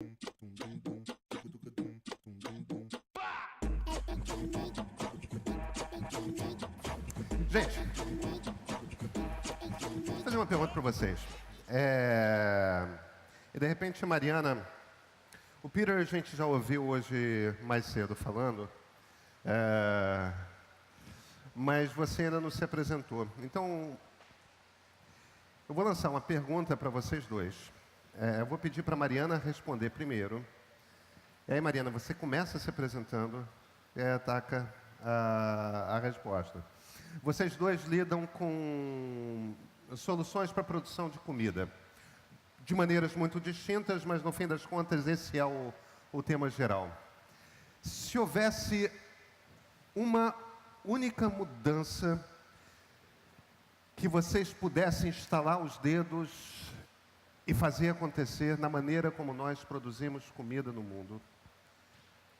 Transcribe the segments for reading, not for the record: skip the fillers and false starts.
Gente, vou fazer uma pergunta para vocês. E de repente, Mariana, o Peter a gente já ouviu hoje mais cedo falando, mas você ainda não se apresentou. Então, eu vou lançar uma pergunta para vocês dois. Eu vou pedir para a Mariana responder primeiro. E aí, Mariana, você começa se apresentando e aí ataca a resposta. Vocês dois lidam com soluções para a produção de comida, de maneiras muito distintas, mas no fim das contas esse é o tema geral. Se houvesse uma única mudança que vocês pudessem instalar os dedos e fazer acontecer na maneira como nós produzimos comida no mundo,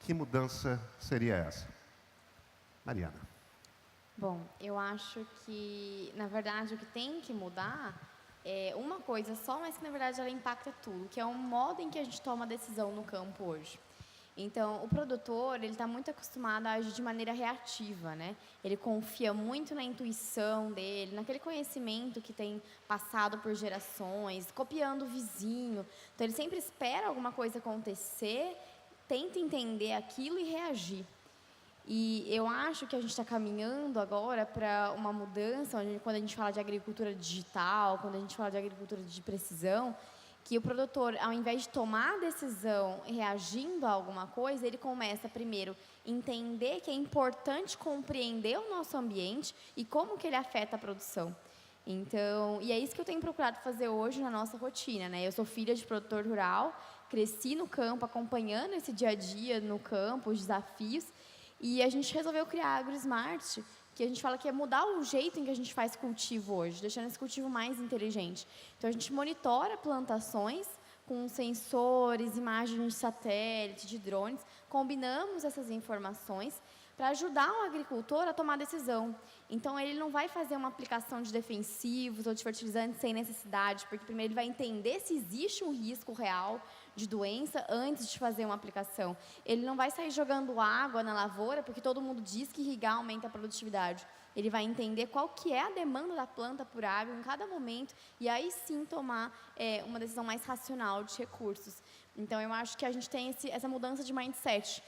que mudança seria essa? Mariana. Bom, eu acho que, na verdade, o que tem que mudar é uma coisa só, mas que, na verdade, ela impacta tudo, que é o modo em que a gente toma decisão no campo hoje. Então, o produtor, ele está muito acostumado a agir de maneira reativa, né? Ele confia muito na intuição dele, naquele conhecimento que tem passado por gerações, copiando o vizinho. Então, ele sempre espera alguma coisa acontecer, tenta entender aquilo e reagir. E eu acho que a gente está caminhando agora para uma mudança, quando a gente fala de agricultura digital, quando a gente fala de agricultura de precisão, que o produtor, ao invés de tomar a decisão reagindo a alguma coisa, ele começa primeiro a entender que é importante compreender o nosso ambiente e como que ele afeta a produção. Então, e é isso que eu tenho procurado fazer hoje na nossa rotina, né? Eu sou filha de produtor rural, cresci no campo, acompanhando esse dia a dia no campo, os desafios. E a gente resolveu criar a AgroSmart, que a gente fala que é mudar o jeito em que a gente faz cultivo hoje, deixando esse cultivo mais inteligente. Então, a gente monitora plantações com sensores, imagens de satélite, de drones, combinamos essas informações para ajudar o agricultor a tomar decisão. Então, ele não vai fazer uma aplicação de defensivos ou de fertilizantes sem necessidade, porque primeiro ele vai entender se existe um risco real de doença antes de fazer uma aplicação. Ele não vai sair jogando água na lavoura, porque todo mundo diz que irrigar aumenta a produtividade. Ele vai entender qual que é a demanda da planta por água em cada momento e aí sim tomar uma decisão mais racional de recursos. Então, eu acho que a gente tem essa mudança de mindset,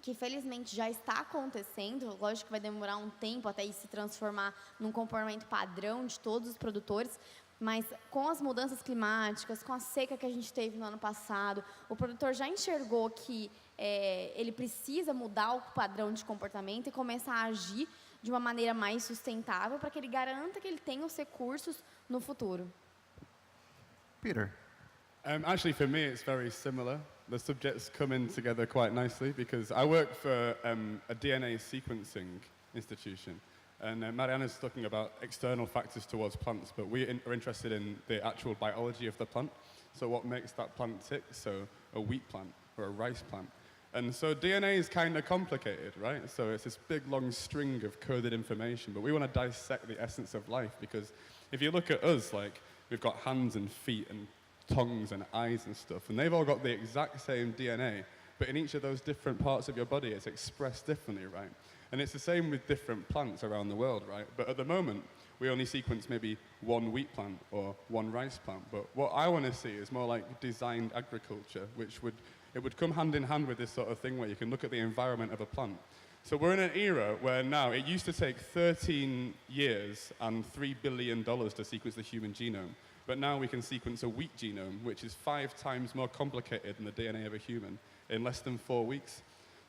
que felizmente já está acontecendo. Lógico que vai demorar um tempo até isso se transformar num comportamento padrão de todos os produtores, mas com as mudanças climáticas, com a seca que a gente teve no ano passado, o produtor já enxergou que ele precisa mudar o padrão de comportamento e começar a agir de uma maneira mais sustentável para que ele garanta que ele tenha os recursos no futuro. Peter. Actually, for me, it's very similar. The subjects come in together quite nicely because I work for a DNA sequencing institution. And Mariana's talking about external factors towards plants, but we are interested in the actual biology of the plant. So what makes that plant tick? So a wheat plant or a rice plant. And so DNA is kind of complicated, right? So it's this big, long string of coded information, but we want to dissect the essence of life because if you look at us, like, we've got hands and feet and tongues and eyes and stuff, and they've all got the exact same DNA, but in each of those different parts of your body, it's expressed differently, right? And it's the same with different plants around the world, right? But at the moment, we only sequence maybe one wheat plant or one rice plant. But what I want to see is more like designed agriculture, which would come hand in hand with this sort of thing where you can look at the environment of a plant. So we're in an era where now it used to take 13 years and $3 billion to sequence the human genome. But now we can sequence a wheat genome, which is 5 times more complicated than the DNA of a human, in less than 4 weeks.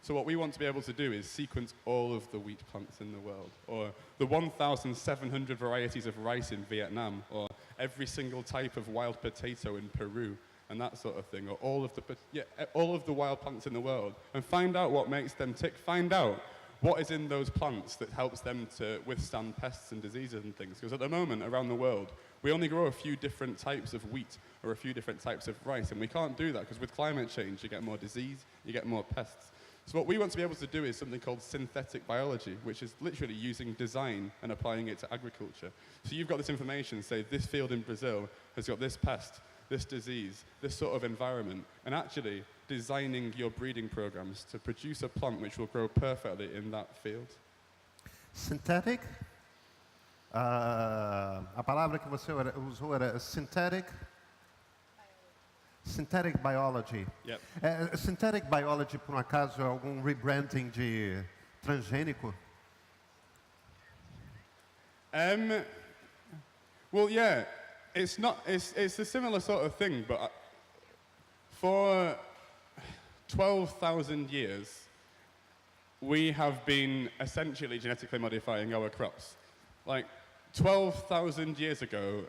So what we want to be able to do is sequence all of the wheat plants in the world, or the 1,700 varieties of rice in Vietnam, or every single type of wild potato in Peru, and that sort of thing, or all of the wild plants in the world, and find out what makes them tick, find out what is in those plants that helps them to withstand pests and diseases and things. Because at the moment, around the world, we only grow a few different types of wheat or a few different types of rice, and we can't do that because with climate change, you get more disease, you get more pests. So what we want to be able to do is something called synthetic biology, which is literally using design and applying it to agriculture. So you've got this information, say this field in Brazil has got this pest, this disease, this sort of environment, and actually designing your breeding programs to produce a plant which will grow perfectly in that field. Synthetic? A palavra que você usou era synthetic? Synthetic biology. Yep. Synthetic biology, por um acaso, é algum rebranding de transgênico? Well, yeah, it's not. It's a similar sort of thing, but for 12,000 years, we have been essentially genetically modifying our crops. Like 12,000 years ago,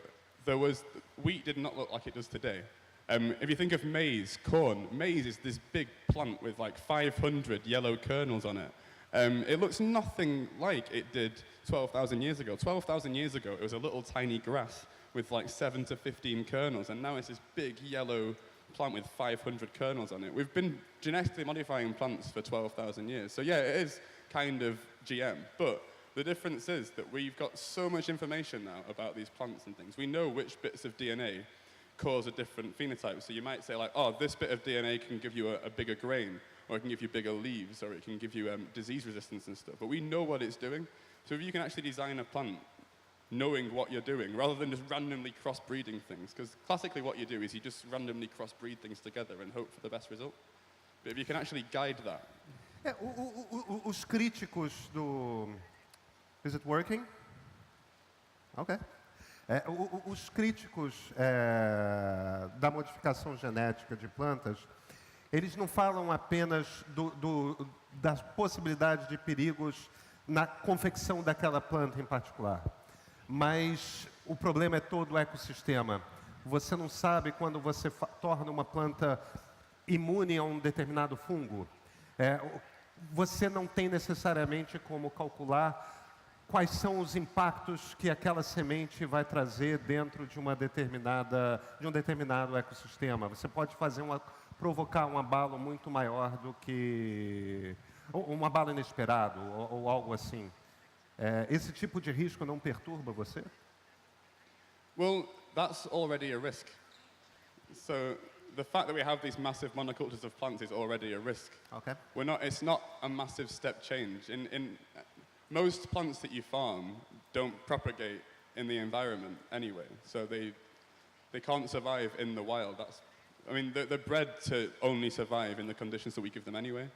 wheat did not look like it does today. If you think of maize, corn, maize is this big plant with like 500 yellow kernels on it. It looks nothing like it did 12,000 years ago. 12,000 years ago, it was a little tiny grass with like 7 to 15 kernels, and now it's this big yellow plant with 500 kernels on it. We've been genetically modifying plants for 12,000 years. So yeah, it is kind of GM, but the difference is that we've got so much information now about these plants and things. We know which bits of DNA cause a different phenotype. So you might say like, oh, this bit of DNA can give you a bigger grain, or it can give you bigger leaves, or it can give you disease resistance and stuff. But we know what it's doing. So if you can actually design a plant knowing what you're doing, rather than just randomly crossbreeding things, because classically what you do is you just randomly crossbreed things together and hope for the best result. But if you can actually guide that. Os críticos do... Is it working? Ok. Os críticos da modificação genética de plantas, eles não falam apenas das possibilidades de perigos na confecção daquela planta em particular, mas o problema é todo o ecossistema. Você não sabe quando você torna uma planta imune a um determinado fungo. Você não tem necessariamente como calcular quais são os impactos que aquela semente vai trazer dentro de um determinado ecossistema. Você pode provocar um abalo muito maior do que um abalo inesperado ou algo assim. Esse tipo de risco não perturba você? Well, that's already a risk. So the fact that we have these massive monocultures of plants is already a risk. Okay. It's not a massive step change. In most plants that you farm don't propagate in the environment anyway, so they can't survive in the wild. They're bred to only survive in the conditions that we give them anyway.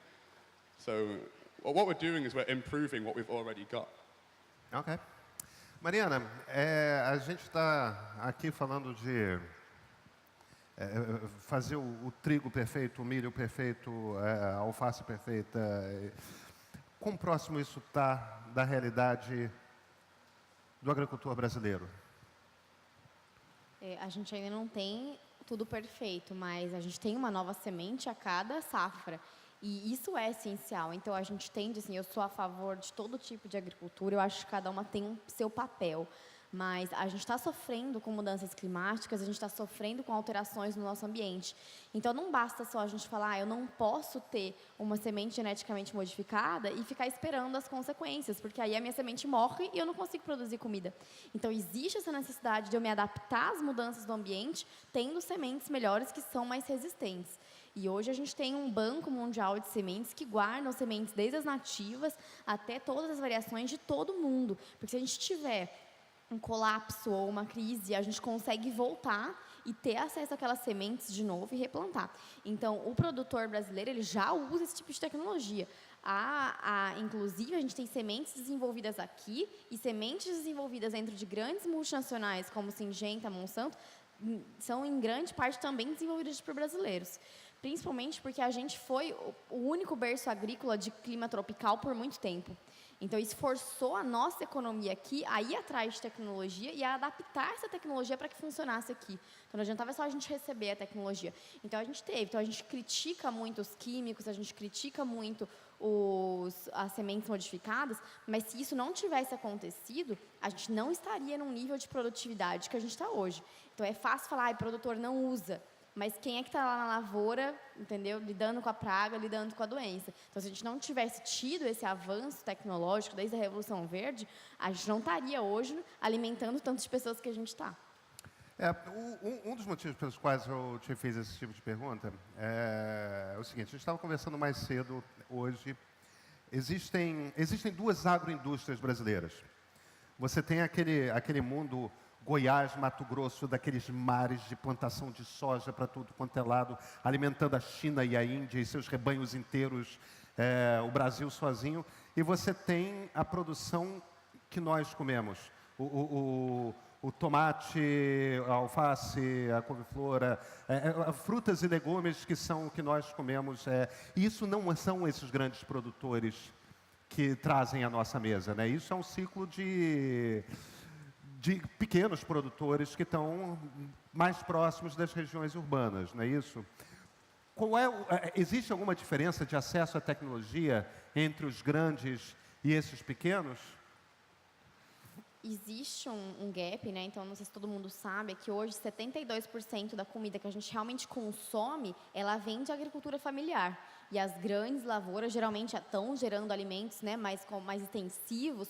So what we're doing is we're improving what we've already got. Ok. Mariana, a gente está aqui falando de fazer o trigo perfeito, o milho perfeito, a alface perfeita. Quão próximo isso está da realidade do agricultor brasileiro? A gente ainda não tem tudo perfeito, mas a gente tem uma nova semente a cada safra. E isso é essencial. Então, a gente tende, assim, eu sou a favor de todo tipo de agricultura, eu acho que cada uma tem o seu papel. Mas a gente está sofrendo com mudanças climáticas, a gente está sofrendo com alterações no nosso ambiente. Então, não basta só a gente falar, eu não posso ter uma semente geneticamente modificada e ficar esperando as consequências, porque aí a minha semente morre e eu não consigo produzir comida. Então, existe essa necessidade de eu me adaptar às mudanças do ambiente, tendo sementes melhores que são mais resistentes. E hoje a gente tem um banco mundial de sementes que guardam sementes desde as nativas até todas as variações de todo mundo. Porque se a gente tiver um colapso ou uma crise, a gente consegue voltar e ter acesso àquelas sementes de novo e replantar. Então, o produtor brasileiro ele já usa esse tipo de tecnologia. Inclusive, a gente tem sementes desenvolvidas aqui e sementes desenvolvidas dentro de grandes multinacionais como Syngenta, Monsanto, são em grande parte também desenvolvidas por brasileiros. Principalmente porque a gente foi o único berço agrícola de clima tropical por muito tempo. Então, isso forçou a nossa economia aqui a ir atrás de tecnologia e a adaptar essa tecnologia para que funcionasse aqui. Então, não adiantava só a gente receber a tecnologia. Então, a gente critica muito os químicos, a gente critica muito as sementes modificadas, mas se isso não tivesse acontecido, a gente não estaria num nível de produtividade que a gente está hoje. Então, é fácil falar, o produtor não usa. Mas quem é que está lá na lavoura, entendeu? Lidando com a praga, lidando com a doença. Então, se a gente não tivesse tido esse avanço tecnológico desde a Revolução Verde, a gente não estaria hoje alimentando tantas pessoas que a gente está. Um dos motivos pelos quais eu te fiz esse tipo de pergunta é o seguinte: a gente estava conversando mais cedo hoje. Existem duas agroindústrias brasileiras. Você tem aquele mundo Goiás, Mato Grosso, daqueles mares de plantação de soja para tudo quanto é lado, alimentando a China e a Índia e seus rebanhos inteiros, o Brasil sozinho. E você tem a produção que nós comemos. O tomate, a alface, a couve-flor, frutas e legumes que são o que nós comemos. Isso não são esses grandes produtores que trazem à nossa mesa, né? Isso é um ciclo de pequenos produtores que estão mais próximos das regiões urbanas, não é isso? Existe alguma diferença de acesso à tecnologia entre os grandes e esses pequenos? Existe um gap, né? Então, não sei se todo mundo sabe, é que hoje 72% da comida que a gente realmente consome, ela vem de agricultura familiar. E as grandes lavouras geralmente estão gerando alimentos, né, mais extensivos,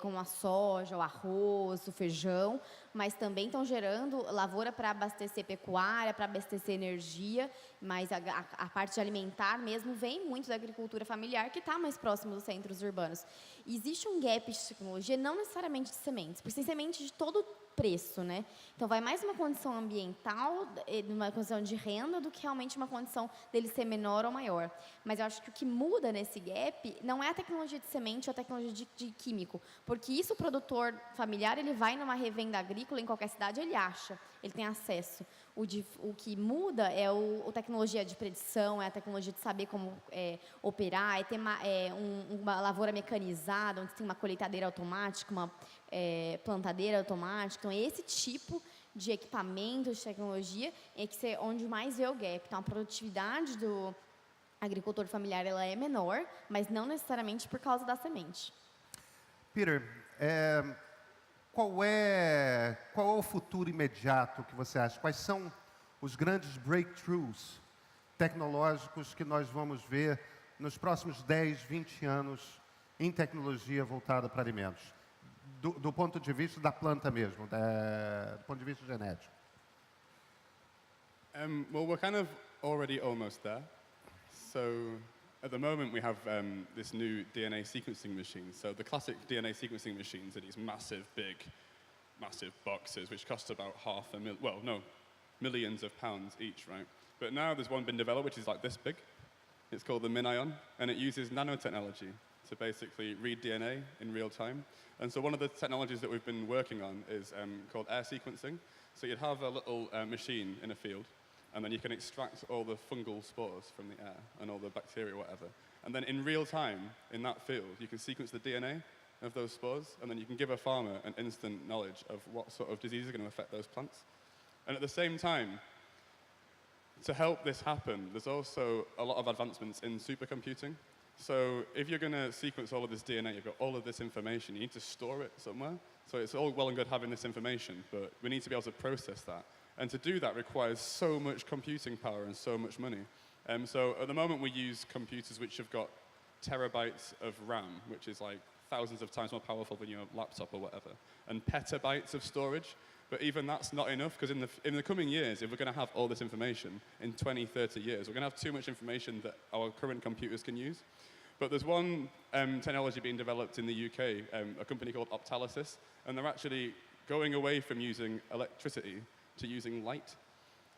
como a soja, o arroz, o feijão, mas também estão gerando lavoura para abastecer pecuária, para abastecer energia, mas a parte alimentar mesmo vem muito da agricultura familiar, que está mais próximo dos centros urbanos. Existe um gap de tecnologia, não necessariamente de sementes, porque tem semente de todo preço, né? Então, vai mais uma condição ambiental, uma condição de renda, do que realmente uma condição dele ser menor ou maior. Mas eu acho que o que muda nesse gap não é a tecnologia de semente ou a tecnologia de químico, porque isso o produtor familiar, ele vai numa revenda agrícola em qualquer cidade, ele acha, ele tem acesso. O que muda é a tecnologia de predição, é a tecnologia de saber como operar, é ter uma lavoura mecanizada, onde tem uma colheitadeira automática, uma plantadeira automática. Então, esse tipo de equipamento, de tecnologia, onde mais vê o gap. Então, a produtividade do agricultor familiar ela é menor, mas não necessariamente por causa da semente. Peter, qual é o futuro imediato que você acha? Quais são os grandes breakthroughs tecnológicos que nós vamos ver nos próximos 10, 20 anos em tecnologia voltada para alimentos? Do ponto de vista da planta mesmo, do ponto de vista genético. Well, we're kind of already almost there. So, at the moment, we have this new DNA sequencing machine. So, the classic DNA sequencing machines are these massive boxes, which cost about millions of pounds each, right? But now there's one been developed which is like this big. It's called the MinION, and it uses nanotechnology to basically read DNA in real time. And so one of the technologies that we've been working on is called air sequencing. So you'd have a little machine in a field, and then you can extract all the fungal spores from the air and all the bacteria, whatever. And then in real time, in that field, you can sequence the DNA of those spores, and then you can give a farmer an instant knowledge of what sort of disease is going to affect those plants. And at the same time, to help this happen, there's also a lot of advancements in supercomputing. So if you're going to sequence all of this DNA, you've got all of this information, you need to store it somewhere. So it's all well and good having this information, but we need to be able to process that. And to do that requires so much computing power and so much money. So at the moment we use computers which have got terabytes of RAM, which is like thousands of times more powerful than your laptop or whatever, and petabytes of storage. But even that's not enough, because in the coming years, if we're going to have all this information in 20, 30 years, we're going to have too much information that our current computers can use. But there's one technology being developed in the UK, a company called Optalysis, and they're actually going away from using electricity to using light.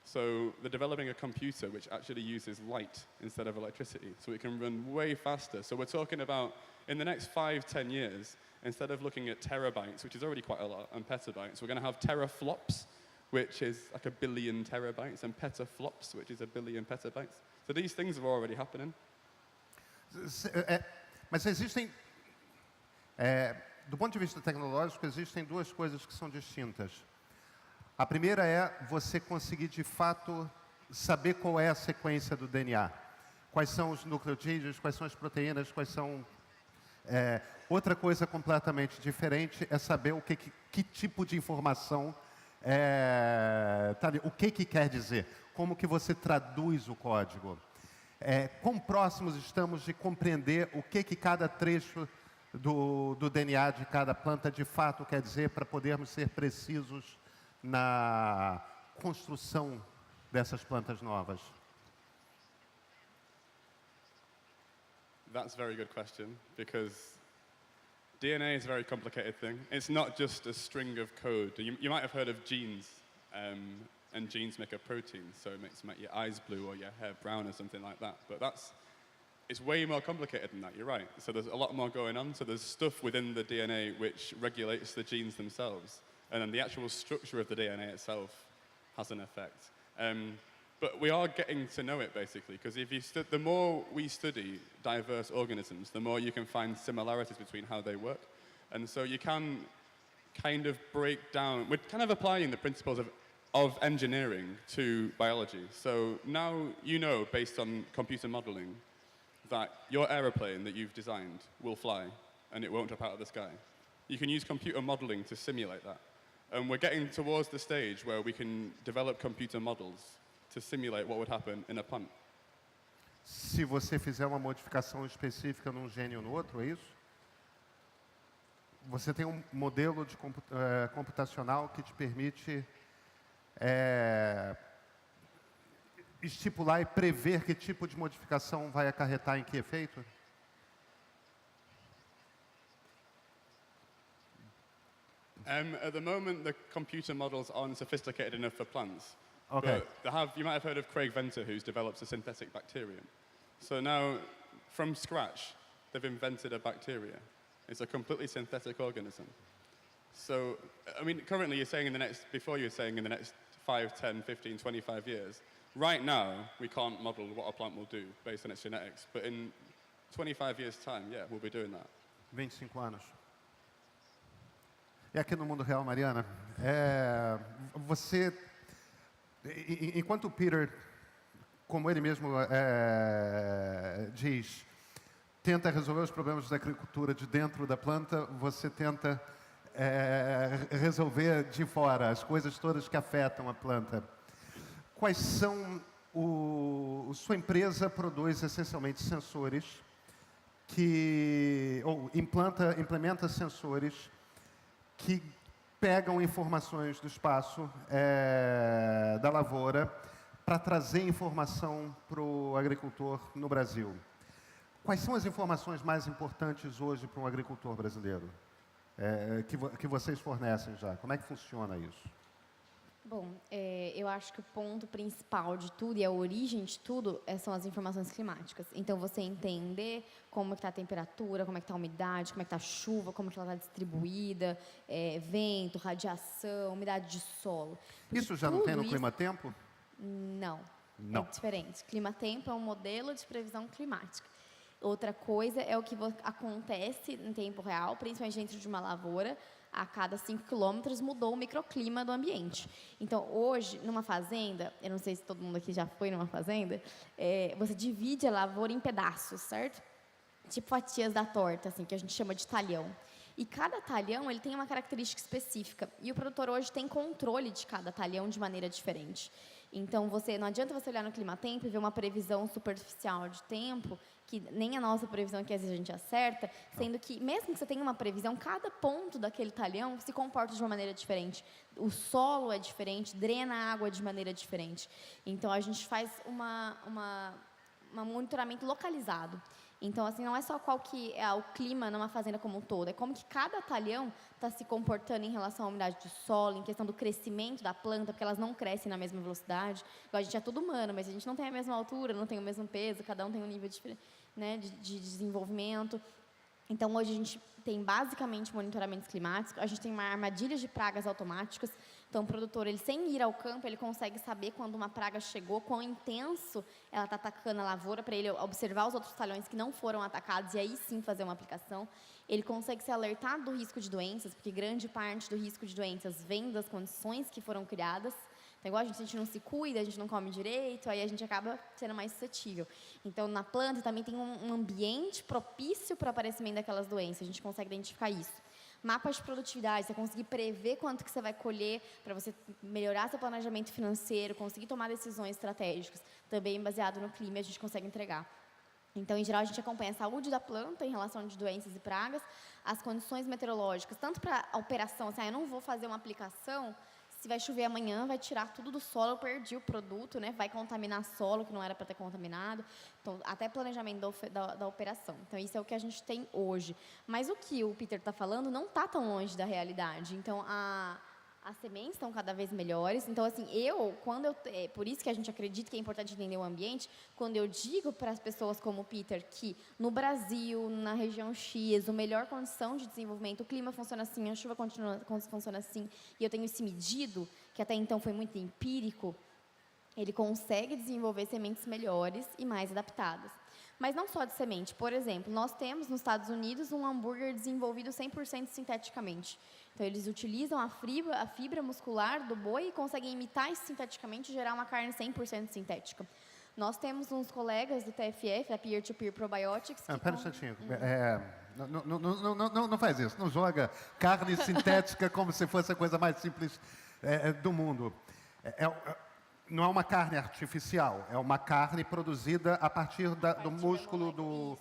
So they're developing a computer which actually uses light instead of electricity, so it can run way faster. So we're talking about, in the next 5, 10 years, instead of looking at terabytes, which is already quite a lot, and petabytes, we're going to have teraflops, which is like 1 billion terabytes, and petaflops, which is 1 billion petabytes. So these things are already happening. Mas existem, do ponto de vista tecnológico, existem duas coisas que são distintas. A primeira é você conseguir, de fato, saber qual é a sequência do DNA. Quais são os nucleotídeos, quais são as proteínas, quais são... outra coisa completamente diferente é saber que tipo de informação, o que quer dizer, como que você traduz o código. Quão próximos estamos de compreender o que cada trecho do DNA de cada planta de fato quer dizer, para podermos ser precisos na construção dessas plantas novas? That's a very good question, because DNA is a very complicated thing. It's not just a string of code. You might have heard of genes, and genes make a protein, so it makes your eyes blue or your hair brown or something like that. But it's way more complicated than that, you're right. So there's a lot more going on. So there's stuff within the DNA which regulates the genes themselves. And then the actual structure of the DNA itself has an effect. But we are getting to know it, basically, because the more we study diverse organisms, the more you can find similarities between how they work. And so you can kind of break down, we're kind of applying the principles of engineering to biology. So now you know, based on computer modeling, that your aeroplane that you've designed will fly and it won't drop out of the sky. You can use computer modeling to simulate that. And we're getting towards the stage where we can develop computer models to simulate what would happen in a plant. Se você fizer uma modificação específica num gene ou no outro, é isso? Você tem um modelo de computacional que te permite estipular e prever que tipo de modificação vai acarretar em que efeito? At the moment, the computer models aren't sophisticated enough for plants. Okay. But you might have heard of Craig Venter, who's developed a synthetic bacterium. So now, from scratch, they've invented a bacteria. It's a completely synthetic organism. So, I mean, currently you're saying before you were saying in the next 5, 10, 15, 25 years, right now, we can't model what a plant will do based on its genetics. But in 25 years' time, yeah, we'll be doing that. 25 anos. E aqui no mundo real, Mariana, você, enquanto o Peter, como ele mesmo diz, tenta resolver os problemas da agricultura de dentro da planta, você tenta resolver de fora as coisas todas que afetam a planta. Quais são sua empresa produz essencialmente sensores ou implementa sensores que pegam informações do espaço da lavoura para trazer informação para o agricultor no Brasil. Quais são as informações mais importantes hoje para um agricultor brasileiro que vocês fornecem já? Como é que funciona isso? Bom, eu acho que o ponto principal de tudo e a origem de tudo são as informações climáticas. Então, você entender como está a temperatura, como é que está a umidade, como é que está a chuva, como é que ela está distribuída, vento, radiação, umidade de solo. Isso já não tem no clima-tempo? Não. Não. É diferente. Clima-tempo é um modelo de previsão climática. Outra coisa é o que acontece em tempo real, principalmente dentro de uma lavoura. A cada 5 quilômetros mudou o microclima do ambiente. Então, hoje, numa fazenda, eu não sei se todo mundo aqui já foi numa fazenda, você divide a lavoura em pedaços, certo? Tipo fatias da torta, assim, que a gente chama de talhão. E cada talhão ele tem uma característica específica. E o produtor hoje tem controle de cada talhão de maneira diferente. Então, não adianta você olhar no clima-tempo e ver uma previsão superficial de tempo, que nem a nossa previsão que às vezes a gente acerta, sendo que, mesmo que você tenha uma previsão, cada ponto daquele talhão se comporta de uma maneira diferente. O solo é diferente, drena a água de maneira diferente. Então, a gente faz um monitoramento localizado. Então, assim, não é só qual que é o clima numa fazenda como um todo, é como que cada talhão está se comportando em relação à umidade do solo, em questão do crescimento da planta, porque elas não crescem na mesma velocidade. A gente é tudo humano, mas a gente não tem a mesma altura, não tem o mesmo peso, cada um tem um nível diferente, né, de desenvolvimento. Então, hoje a gente tem basicamente monitoramentos climáticos, a gente tem uma armadilha de pragas automáticas. Então, o produtor, ele, sem ir ao campo, ele consegue saber quando uma praga chegou, quão intenso ela está atacando a lavoura, para ele observar os outros talhões que não foram atacados e aí sim fazer uma aplicação. Ele consegue se alertar do risco de doenças, porque grande parte do risco de doenças vem das condições que foram criadas. Então, igual se a gente não se cuida, a gente não come direito, aí a gente acaba sendo mais suscetível. Então, na planta também tem um ambiente propício para o aparecimento daquelas doenças, a gente consegue identificar isso. Mapas de produtividade, você conseguir prever quanto que você vai colher para você melhorar seu planejamento financeiro, conseguir tomar decisões estratégicas, também baseado no clima, a gente consegue entregar. Então, em geral, a gente acompanha a saúde da planta em relação de doenças e pragas, as condições meteorológicas, tanto para a operação, assim, eu não vou fazer uma aplicação Se vai chover amanhã, vai tirar tudo do solo, eu perdi o produto, né? Vai contaminar solo que não era para ter contaminado. Então, até planejamento da operação. Então, isso é o que a gente tem hoje. Mas o que o Peter está falando não está tão longe da realidade. Então, as sementes estão cada vez melhores. Então, assim, por isso que a gente acredita que é importante entender o ambiente, quando eu digo para as pessoas como o Peter que no Brasil, na região X, a melhor condição de desenvolvimento, o clima funciona assim, a chuva funciona assim, e eu tenho esse medido, que até então foi muito empírico, ele consegue desenvolver sementes melhores e mais adaptadas. Mas não só de semente. Por exemplo, nós temos nos Estados Unidos um hambúrguer desenvolvido 100% sinteticamente. Então, eles utilizam a fibra muscular do boi e conseguem imitar isso sinteticamente e gerar uma carne 100% sintética. Nós temos uns colegas do TFF, a Peer-to-Peer Probiotics... Pera um instantinho. Não faz isso. Não joga carne sintética como se fosse a coisa mais simples do mundo. Não é uma carne artificial, é uma carne produzida a partir do músculo do...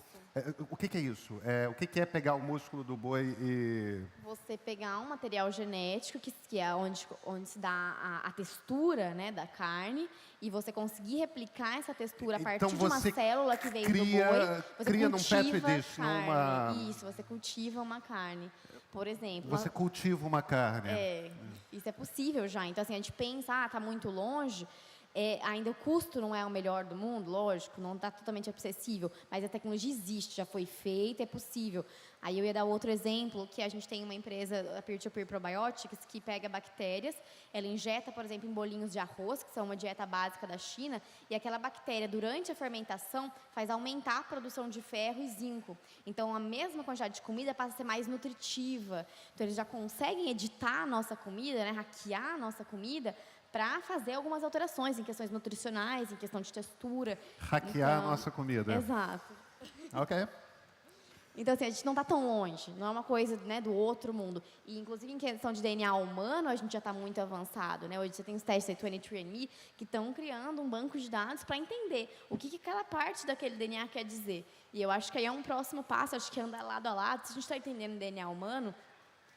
O que é isso? O que é pegar o músculo do boi e... Você pegar um material genético, que é onde se dá a textura, né, da carne, e você conseguir replicar essa textura a partir de uma célula que veio do boi. Você cria num cultiva petri dish, carne. Isso, você cultiva uma carne. Por exemplo... Você cultiva uma carne. Isso é possível já. Então, assim, a gente pensa, está muito longe... ainda o custo não é o melhor do mundo, lógico, não está totalmente acessível, mas a tecnologia existe, já foi feita, é possível. Aí eu ia dar outro exemplo, que a gente tem uma empresa, a Peer-to-Peer Probiotics, que pega bactérias, ela injeta, por exemplo, em bolinhos de arroz, que são uma dieta básica da China, e aquela bactéria, durante a fermentação, faz aumentar a produção de ferro e zinco. Então, a mesma quantidade de comida passa a ser mais nutritiva. Então, eles já conseguem editar a nossa comida, né, hackear a nossa comida, para fazer algumas alterações em questões nutricionais, em questão de textura. Hackear a nossa comida. Exato. Ok. Então, assim, a gente não está tão longe, não é uma coisa, né, do outro mundo. E, inclusive, em questão de DNA humano, a gente já está muito avançado, né? Hoje você tem os testes da 23andMe que estão criando um banco de dados para entender o que cada parte daquele DNA quer dizer. E eu acho que aí é um próximo passo, acho que é andar lado a lado. Se a gente está entendendo o DNA humano,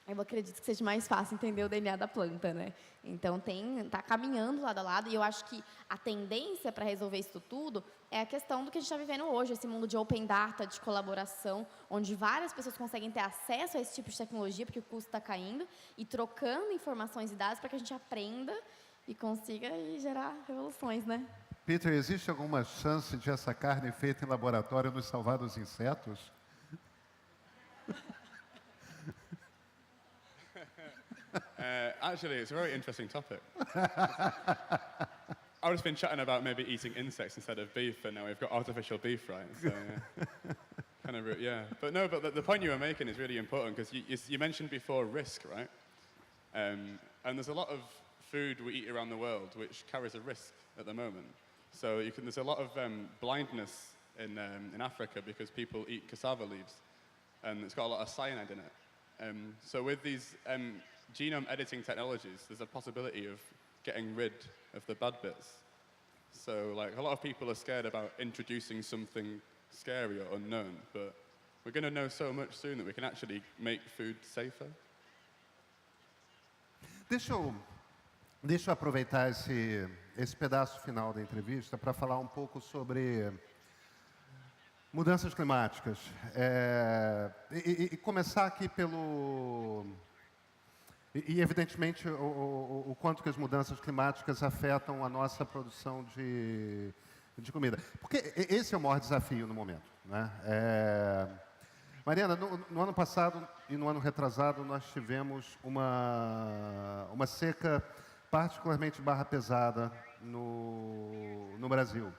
eu acredito que seja mais fácil entender o DNA da planta, né? Então, está caminhando lado a lado, e eu acho que a tendência para resolver isso tudo é a questão do que a gente está vivendo hoje, esse mundo de open data, de colaboração, onde várias pessoas conseguem ter acesso a esse tipo de tecnologia, porque o custo está caindo, e trocando informações e dados para que a gente aprenda e consiga gerar revoluções, né? Peter, existe alguma chance de essa carne feita em laboratório nos salvar dos insetos? Actually, it's a very interesting topic. I've just been chatting about maybe eating insects instead of beef, and now we've got artificial beef, right? So, kind of, yeah. But no, but the point you were making is really important, because you mentioned before risk, right? And there's a lot of food we eat around the world which carries a risk at the moment. So there's a lot of blindness in Africa because people eat cassava leaves, and it's got a lot of cyanide in it. So with these genome editing technologies, there's a possibility of getting rid of the bad bits. So, like, a lot of people are scared about introducing something scary or unknown, but we're going to know so much soon that we can actually make food safer. Deixa eu aproveitar esse pedaço final da entrevista para falar um pouco sobre mudanças climáticas. E começar aqui pelo... E evidentemente, o quanto que as mudanças climáticas afetam a nossa produção de comida. Porque esse é o maior desafio no momento, né? Mariana, no ano passado e no ano retrasado, nós tivemos uma seca particularmente barra pesada no Brasil.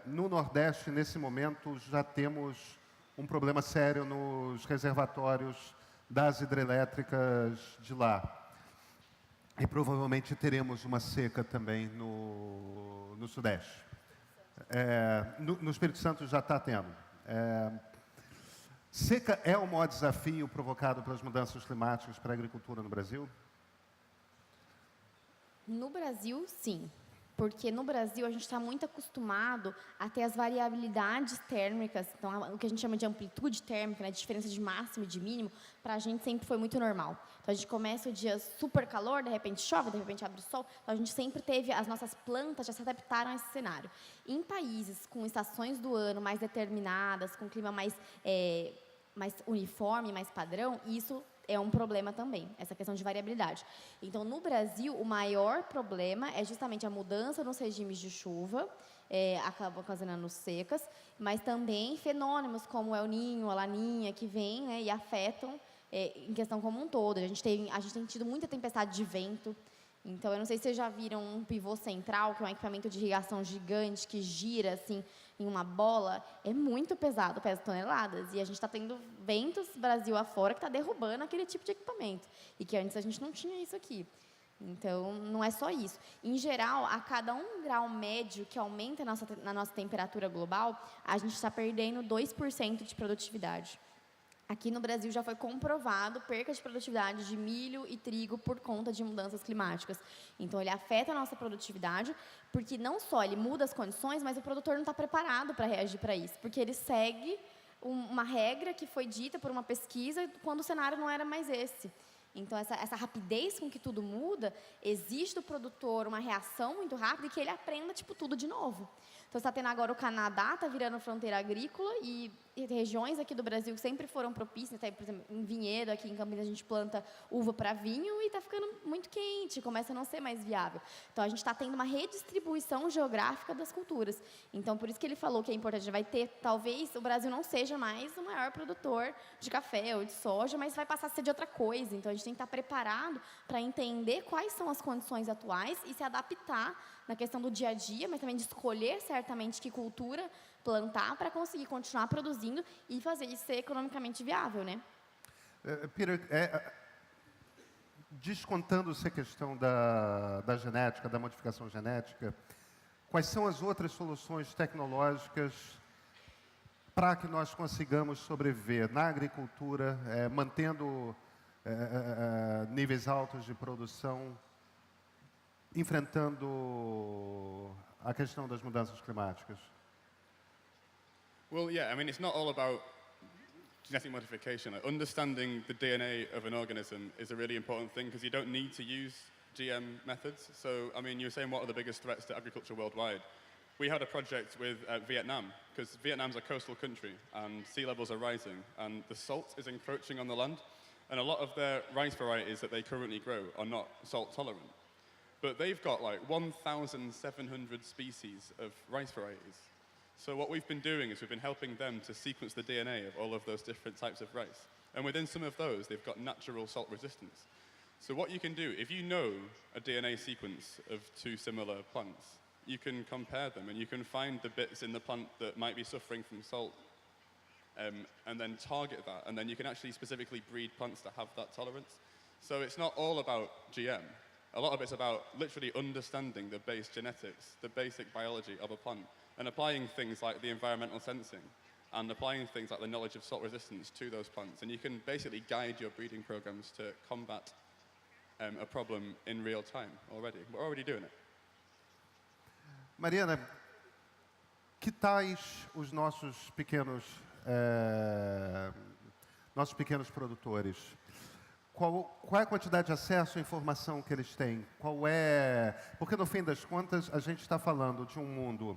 No Nordeste, nesse momento, já temos um problema sério nos reservatórios das hidrelétricas de lá. E provavelmente teremos uma seca também no Sudeste. No Espírito Santo já está tendo. Seca é o maior desafio provocado pelas mudanças climáticas para a agricultura no Brasil? No Brasil, sim. porque no Brasil a gente está muito acostumado a ter as variabilidades térmicas, então o que a gente chama de amplitude térmica, né, de diferença de máximo e de mínimo, para a gente sempre foi muito normal. Então a gente começa o dia super calor, de repente chove, de repente abre o sol, então a gente sempre teve, as nossas plantas já se adaptaram a esse cenário. Em países com estações do ano mais determinadas, com clima mais uniforme, mais padrão, isso é um problema também, essa questão de variabilidade. Então, no Brasil, o maior problema é justamente a mudança nos regimes de chuva, acaba ocasionando secas, mas também fenômenos como o El Niño, a Laninha, que vêm, né, e afetam em questão como um todo. A gente tem tido muita tempestade de vento. Então, eu não sei se vocês já viram um pivô central, que é um equipamento de irrigação gigante que gira assim em uma bola. É muito pesado, pesa toneladas. E a gente está tendo ventos Brasil afora que está derrubando aquele tipo de equipamento. E que antes a gente não tinha isso aqui. Então, não é só isso. Em geral, a cada 1 grau médio que aumenta na nossa temperatura global, a gente está perdendo 2% de produtividade. Aqui no Brasil já foi comprovado perca de produtividade de milho e trigo por conta de mudanças climáticas. Então, ele afeta a nossa produtividade, porque não só ele muda as condições, mas o produtor não está preparado para reagir para isso, porque ele segue uma regra que foi dita por uma pesquisa quando o cenário não era mais esse. Então, essa rapidez com que tudo muda, exige do produtor uma reação muito rápida e que ele aprenda, tudo de novo. Então, você está tendo agora o Canadá, está virando fronteira agrícola e regiões aqui do Brasil que sempre foram propícias, por exemplo, em Vinhedo, aqui em Campinas, a gente planta uva para vinho e está ficando muito quente, começa a não ser mais viável. Então, a gente está tendo uma redistribuição geográfica das culturas. Então, por isso que ele falou que é importante, vai ter, talvez o Brasil não seja mais o maior produtor de café ou de soja, mas vai passar a ser de outra coisa. Então, a gente tem que estar preparado para entender quais são as condições atuais e se adaptar na questão do dia a dia, mas também de escolher certamente que cultura plantar para conseguir continuar produzindo e fazer isso ser economicamente viável, né? Peter, descontando-se a questão da genética, da modificação genética, quais são as outras soluções tecnológicas para que nós consigamos sobreviver na agricultura, mantendo níveis altos de produção, enfrentando a questão das mudanças climáticas? Well, yeah, I mean, it's not all about genetic modification. Like, understanding the DNA of an organism is a really important thing because you don't need to use GM methods. So, I mean, you were saying what are the biggest threats to agriculture worldwide? We had a project with Vietnam, because Vietnam's a coastal country and sea levels are rising and the salt is encroaching on the land. And a lot of their rice varieties that they currently grow are not salt tolerant. But they've got like 1,700 species of rice varieties. So what we've been doing is we've been helping them to sequence the DNA of all of those different types of rice. And within some of those, they've got natural salt resistance. So what you can do, if you know a DNA sequence of 2 similar plants, you can compare them and you can find the bits in the plant that might be suffering from salt and then target that. And then you can actually specifically breed plants that have that tolerance. So it's not all about GM. A lot of it's about literally understanding the base genetics, the basic biology of a plant, and applying things like the environmental sensing and applying things like the knowledge of salt resistance to those plants. And you can basically guide your breeding programs to combat a problem in real time already. We're already doing it. Mariana, que tais os nossos pequenos produtores? Qual é a quantidade de acesso à informação que eles têm? Porque, no fim das contas, a gente está falando de um mundo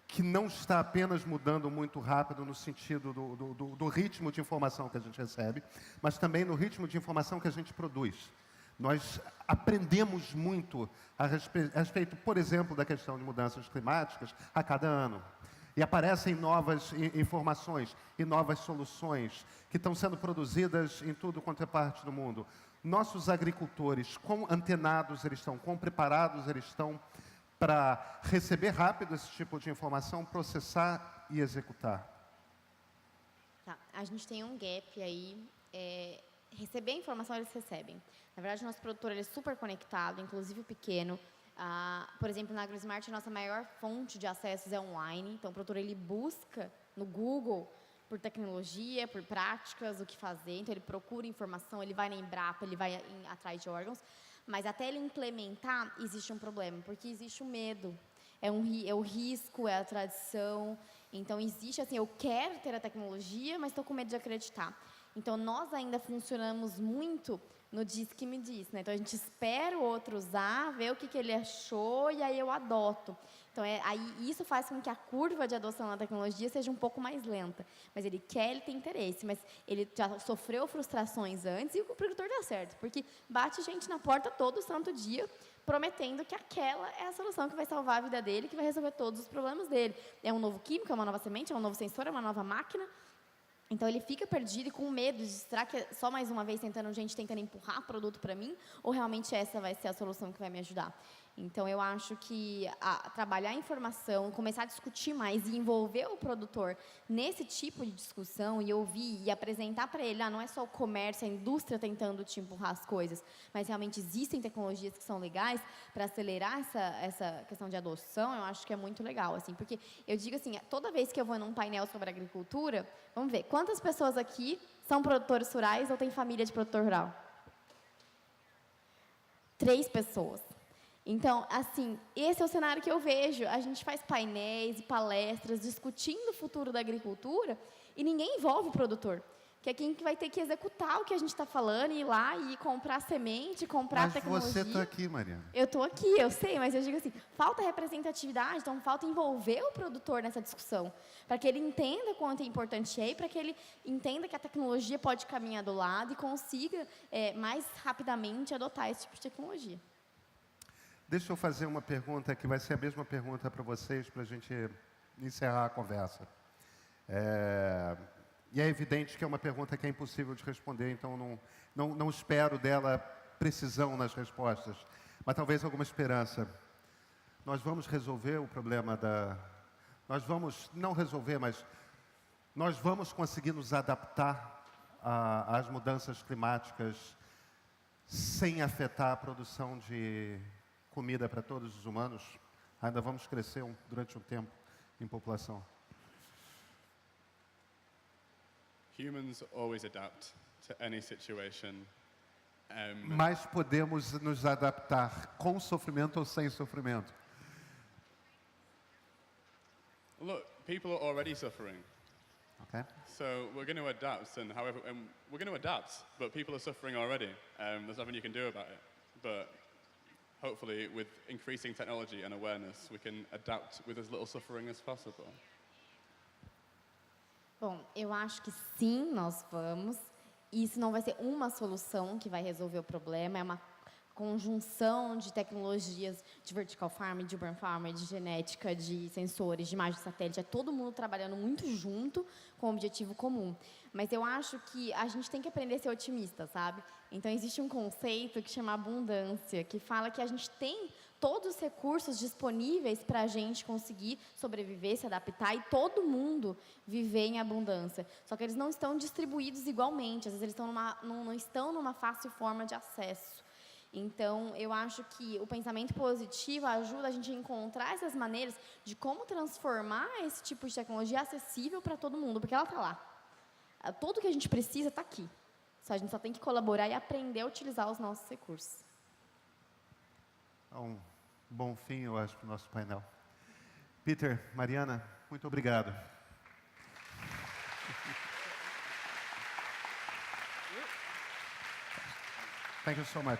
que não está apenas mudando muito rápido no sentido do ritmo de informação que a gente recebe, mas também no ritmo de informação que a gente produz. Nós aprendemos muito a respeito, por exemplo, da questão de mudanças climáticas a cada ano. E aparecem novas informações e novas soluções que estão sendo produzidas em tudo quanto é parte do mundo. Nossos agricultores, quão antenados eles estão, quão preparados eles estão para receber rápido esse tipo de informação, processar e executar? Tá, a gente tem um gap aí. Receber a informação, eles recebem. Na verdade, o nosso produtor ele é super conectado, inclusive o pequeno. Por exemplo, na AgroSmart, a nossa maior fonte de acessos é online. Então, o produtor ele busca no Google por tecnologia, por práticas, o que fazer. Então, ele procura informação, ele vai na Embrapa, ele vai atrás de órgãos. Mas até ele implementar, existe um problema, porque existe o medo. É o risco, é a tradição. Então, existe assim, eu quero ter a tecnologia, mas estou com medo de acreditar. Então, nós ainda funcionamos muito no diz que me diz, né? Então, a gente espera o outro usar, vê o que ele achou e aí eu adoto. Então, aí isso faz com que a curva de adoção da tecnologia seja um pouco mais lenta. Mas ele quer, ele tem interesse, mas ele já sofreu frustrações antes e o produtor dá certo, porque bate gente na porta todo santo dia, prometendo que aquela é a solução que vai salvar a vida dele, que vai resolver todos os problemas dele. É um novo químico, é uma nova semente, é um novo sensor, é uma nova máquina. Então, ele fica perdido e com medo de, será que é só mais uma vez tentando empurrar produto para mim? Ou realmente essa vai ser a solução que vai me ajudar? Então, eu acho que trabalhar a informação, começar a discutir mais e envolver o produtor nesse tipo de discussão e ouvir e apresentar para ele, não é só o comércio, a indústria tentando te empurrar as coisas, mas realmente existem tecnologias que são legais para acelerar essa questão de adoção, eu acho que é muito legal, assim, porque eu digo assim, toda vez que eu vou num painel sobre agricultura, vamos ver, quantas pessoas aqui são produtores rurais ou têm família de produtor rural? 3 pessoas. Então, assim, esse é o cenário que eu vejo. A gente faz painéis e palestras discutindo o futuro da agricultura e ninguém envolve o produtor, que é quem vai ter que executar o que a gente está falando, ir lá e comprar semente, comprar tecnologia. Mas você está aqui, Mariana. Eu estou aqui, eu sei, mas eu digo assim, falta representatividade, então falta envolver o produtor nessa discussão, para que ele entenda quanto é importante e para que ele entenda que a tecnologia pode caminhar do lado e consiga mais rapidamente adotar esse tipo de tecnologia. Deixa eu fazer uma pergunta que vai ser a mesma pergunta para vocês, para a gente encerrar a conversa. E é evidente que é uma pergunta que é impossível de responder, então não espero dela precisão nas respostas, mas talvez alguma esperança. Nós vamos resolver o problema Nós vamos, não resolver, mas nós vamos conseguir nos adaptar às mudanças climáticas sem afetar a produção de comida para todos os humanos? Ainda vamos crescer durante um tempo em população. Humans always adapt to any situation. Mas podemos nos adaptar com sofrimento ou sem sofrimento. Look, people are already suffering. Okay? So we're going to adapt, and we're going to adapt, but people are suffering already. There's nothing you can do about it. But hopefully, with increasing technology and awareness, we can adapt with as little suffering as possible. Bom, eu acho que sim, nós vamos. Isso não vai ser uma solução que vai resolver o problema, é uma conjunção de tecnologias de vertical farming, de urban farming, de genética, de sensores, de imagem de satélite, é todo mundo trabalhando muito junto com um objetivo comum. Mas eu acho que a gente tem que aprender a ser otimista, sabe? Então, existe um conceito que chama abundância, que fala que a gente tem todos os recursos disponíveis para a gente conseguir sobreviver, se adaptar e todo mundo viver em abundância. Só que eles não estão distribuídos igualmente, às vezes eles não estão numa fácil forma de acesso. Então, eu acho que o pensamento positivo ajuda a gente a encontrar essas maneiras de como transformar esse tipo de tecnologia acessível para todo mundo, porque ela está lá. Tudo que a gente precisa está aqui. A gente só tem que colaborar e aprender a utilizar os nossos recursos. É um bom fim, eu acho, para o nosso painel. Peter, Mariana, muito obrigado. Thank you so much.